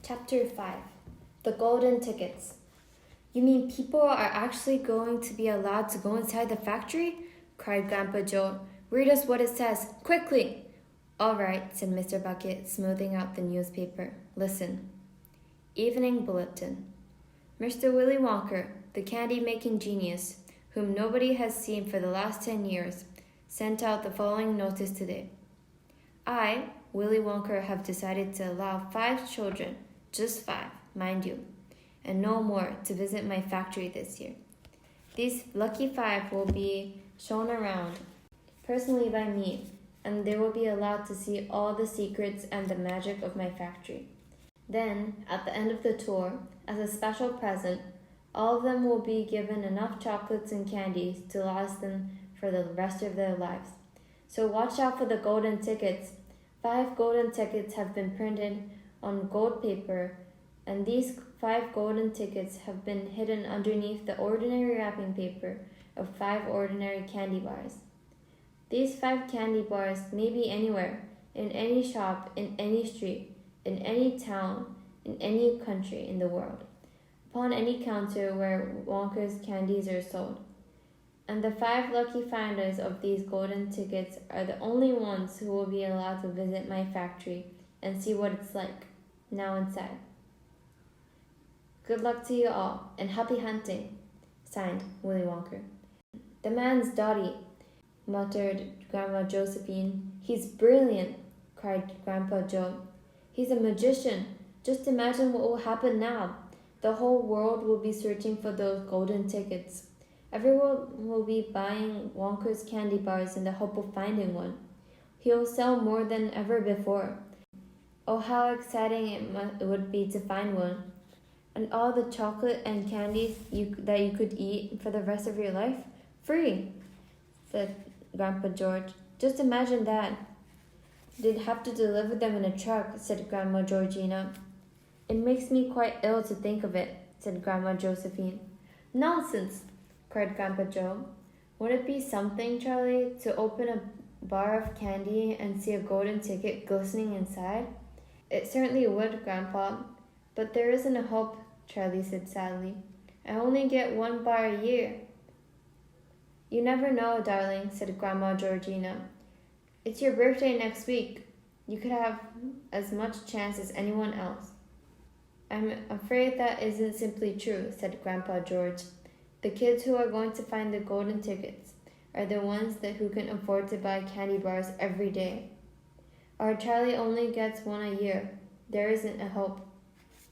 Chapter 5. The Golden Tickets. You mean people are actually going to be allowed to go inside the factory? Cried Grandpa Joe. Read us what it says, quickly! All right, said Mr. Bucket, smoothing out the newspaper. Listen. Evening Bulletin. Mr. Willy Wonka, the candy-making genius, whom nobody has seen for the last 10 years, sent out the following notice today. I, Willy Wonka, have decided to allow 5 children, just 5, mind you, and no more, to visit my factory this year. These lucky 5 will be shown around, personally by me, and they will be allowed to see all the secrets and the magic of my factory. Then, at the end of the tour, as a special present, all of them will be given enough chocolates and candies to last them for the rest of their lives. So watch out for the golden tickets. 5 golden tickets have been printed on gold paper, and these 5 golden tickets have been hidden underneath the ordinary wrapping paper of 5 ordinary candy bars. These 5 candy bars may be anywhere, in any shop, in any street, in any town, in any country in the world, upon any counter where Wonka's candies are sold. And the 5 lucky finders of these golden tickets are the only ones who will be allowed to visit my factory and see what it's like, now inside. Good luck to you all, and happy hunting. Signed, Willy Wonka. The man's dotty, muttered Grandma Josephine. He's brilliant, cried Grandpa Joe. He's a magician. Just imagine what will happen now. The whole world will be searching for those golden tickets. Everyone will be buying Wonka's candy bars in the hope of finding one. He'll sell more than ever before. Oh, how exciting it would be to find one. And all the chocolate and candies that you could eat for the rest of your life? Free, said Grandpa George. Just imagine that. They'd have to deliver them in a truck, said Grandma Georgina. It makes me quite ill to think of it, said Grandma Josephine. Nonsense, cried Grandpa Joe. Would it be something, Charlie, to open a bar of candy and see a golden ticket glistening inside? It certainly would, Grandpa. But there isn't a hope, Charlie said sadly. I only get 1 bar a year. You never know, darling, said Grandma Georgina. It's your birthday next week. You could have as much chance as anyone else. I'm afraid that isn't simply true, said Grandpa George. The kids who are going to find the golden tickets are the ones who can afford to buy candy bars every day. Our Charlie only gets 1 a year. There isn't a hope.